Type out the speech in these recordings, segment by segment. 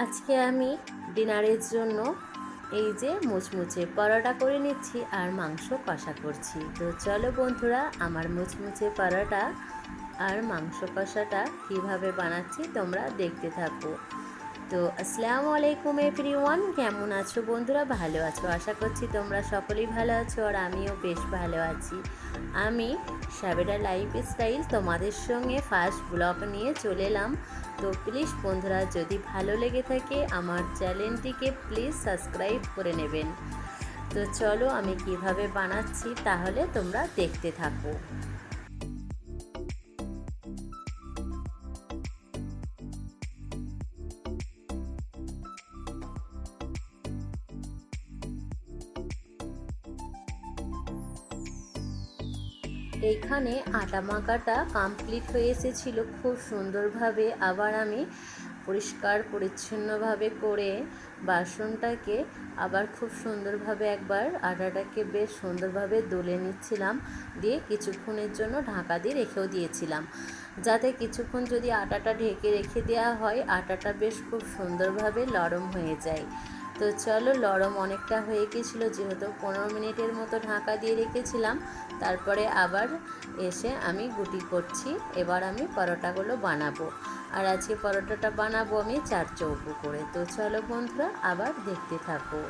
আজকে আমি ডিনারের জন্য এই যে মুচমুচে পরোটা করে নিচ্ছি আর মাংস কষা করছি। তো চলো বন্ধুরা, আমার মুচমুচে পরোটা আর মাংস কষাটা কিভাবে বানাচ্ছি তোমরা দেখতে থাকো। তো আসসালামু আলাইকুম এভরিওয়ান, কেমন আছো বন্ধুরা? ভালো আছো আশা করছি, তোমরা সকলেই ভালো আছো আর আমিও বেশ ভালো আছি। আমি সাবেরা লাইফস্টাইল তোমাদের সঙ্গে ফার্স্ট ব্লগ নিয়ে চলে এলাম। তো প্লিজ বন্ধুরা, যদি ভালো লেগে থাকে আমার চ্যানেলটিকে প্লিজ সাবস্ক্রাইব করে নেবেন। তো চলো আমি কিভাবে বানাচ্ছি তাহলে তোমরা দেখতে থাকো। এইখানে আটা মাখাটা কমপ্লিট হয়ে এসেছিল খুব সুন্দরভাবে। আবার আমি পরিষ্কার পরিচ্ছন্নভাবে করে বাসনটাকে আবার খুব সুন্দরভাবে একবার আটাটাকে বেশ সুন্দরভাবে দলে নিচ্ছিলাম, দিয়ে কিছুক্ষণের জন্য ঢাকা দিয়ে রেখেও দিয়েছিলাম, যাতে কিছুক্ষণ যদি আটাটা ঢেকে রেখে দেওয়া হয় আটাটা বেশ খুব সুন্দরভাবে নরম হয়ে যায়। তো চলো, নরম অনেকটা হয়ে গেছিলো, যেহেতু 15 মিনিটের মতো ঢাকা দিয়ে রেখেছিলাম। তারপরে আবার এসে আমি গুটি করছি। এবার আমি পরোটাগুলো বানাবো, আর আজকে পরোটাটা বানাবো আমি 4 চৌকো করে। তো চলো বন্ধুরা, আবার দেখতে থাকো।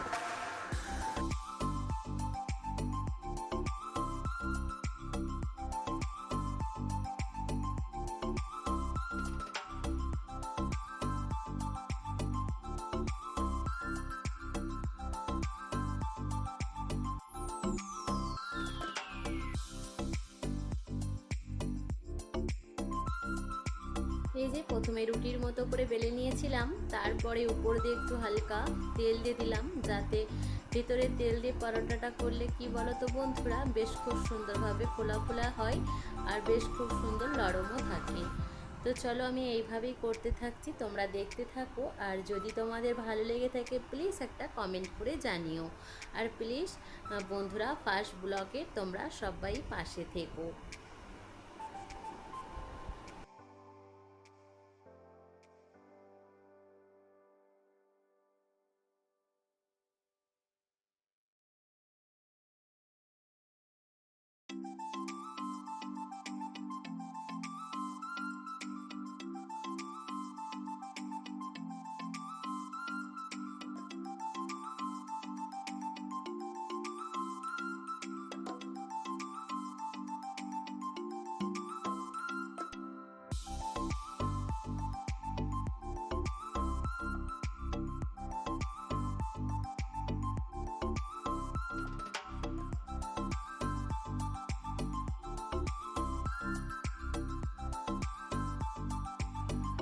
এই যে প্রথমে রুটির মতো করে বেলে নিয়েছিলাম, তারপরে উপর দিয়ে একটু হালকা তেল দিয়ে দিলাম, যাতে ভেতরে তেল দিয়ে পরোটাটা করলে কি বলো তো বন্ধুরা, বেশ খুব সুন্দরভাবে ফোলা ফোলা হয় আর বেশ খুব সুন্দর নরমও থাকে। তো চলো আমি এইভাবেই করতে থাকছি, তোমরা দেখতে থাকো। আর যদি তোমাদের ভালো লেগে থাকে প্লিজ একটা কমেন্ট করে জানিও। আর প্লিজ বন্ধুরা, ফার্স্ট ব্লগে তোমরা সবাই পাশে থেকো।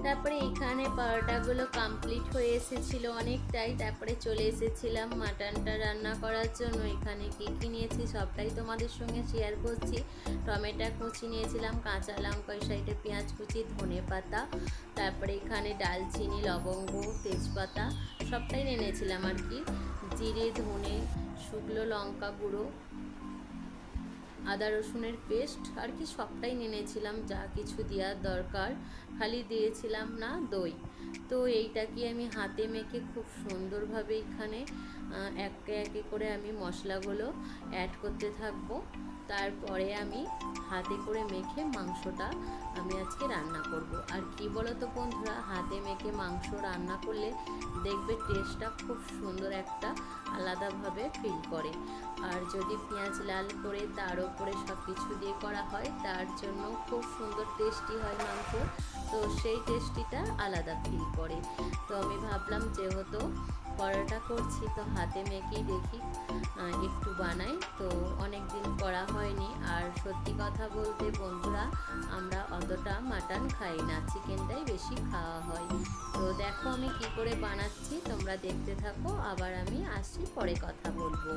তারপরে এখানে পরোটাগুলো কমপ্লিট হয়ে এসেছিল অনেকটাই। তারপরে চলে এসেছিলাম মাটনটা রান্না করার জন্য। এখানে কী কী নিয়েছি সবটাই তোমাদের সঙ্গে শেয়ার করছি। টমেটো কুচি নিয়েছিলাম, কাঁচা লঙ্কা, ওই সাইডে পেঁয়াজ কুচি, ধনে পাতা, তারপরে এখানে ডালচিনি, লবঙ্গ, তেজপাতা সবটাই এনেছিলাম আর কি। জিরে, ধনে, শুকনো লঙ্কা গুঁড়ো, আদা রসুনের পেস্ট আর কি সবটাই নিয়েছিলাম, যা কিছু দেওয়ার দরকার। খালি দিয়েছিলাম না দই। তো এইটাকে আমি হাতে মেখে খুব সুন্দরভাবে এখানে একে একে করে আমি মশলাগুলো অ্যাড করতে থাকবো। তারপরে আমি হাতে করে মেখে মাংসটা আমি আজকে রান্না করব। আর কি বলো তো বন্ধুরা, হাতে মেখে মাংস রান্না করলে দেখবে টেস্টটা খুব সুন্দর একটা আলাদাভাবে ফিল করে। আর যদি পেঁয়াজ লাল করে তার উপরে সব কিছু দিয়ে করা হয়, তার জন্য খুব সুন্দর টেস্টি হয় মাংস। তো সেই টেস্টিটা আলাদা ফিল করে। তো আমি ভাবলাম যেহেতু পরোটা করছি তো হাতে মেখেই দেখি একটু বানাই। তো অনেক দিন করা হয়নি। আর সত্যি কথা বলতে বন্ধুরা, আমরা অতটা মাটন খাই না, চিকেনটাই বেশি খাওয়া হয়। তো দেখো আমি কি করে বানাচ্ছি, তোমরা দেখতে থাকো। আবার আমি আসছি, পরে কথা বলবো।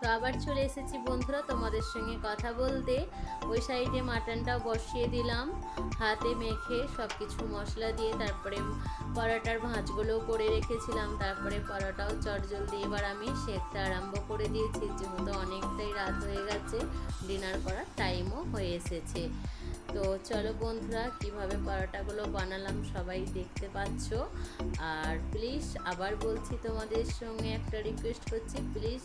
তো আবার চলে এসেছি বন্ধুরা তোমাদের সঙ্গে কথা বলতে। ওই সাইডে মাটনটাও বসিয়ে দিলাম, হাতে মেখে সব কিছু মশলা দিয়ে। তারপরে পরোটার ভাঁজগুলোও করে রেখেছিলাম। তারপরে পরোটাও চটজলদি এবার আমি সেঁকতে আরম্ভ করে দিয়েছি, যেহেতু অনেকটাই রাত হয়ে গেছে, ডিনার করার টাইমও হয়ে এসেছে। তো চলো বন্ধুরা, কিভাবে পরোটাগুলো বানালাম সবাই দেখতে পাচ্ছ। আর প্লিজ আবার বলছি, তোমাদের সঙ্গে একটা রিকোয়েস্ট করছি, প্লিজ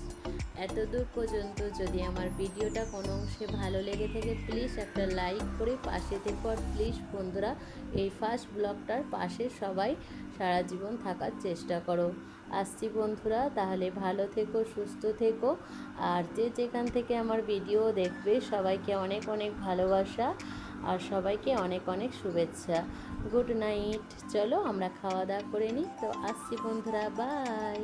এত দূর পর্যন্ত যদি আমার ভিডিওটা কোনো অংশে ভালো লেগে থাকে, প্লিজ একটা লাইক করে পাশে থেকো। আর প্লিজ বন্ধুরা, এই ফার্স্ট ব্লগটার পাশে সবাই সারা জীবন থাকার চেষ্টা করো। আসছি বন্ধুরা, তাহলে ভালো থেকো, সুস্থ থেকো। আর যে যেখান থেকে আমার ভিডিও দেখবে সবাইকে অনেক অনেক ভালোবাসা আর সবাইকে অনেক অনেক শুভেচ্ছা। Good night. চলো আমরা খাওয়া দাওয়া করে নিই। তো আসছি বন্ধুরা, বাই।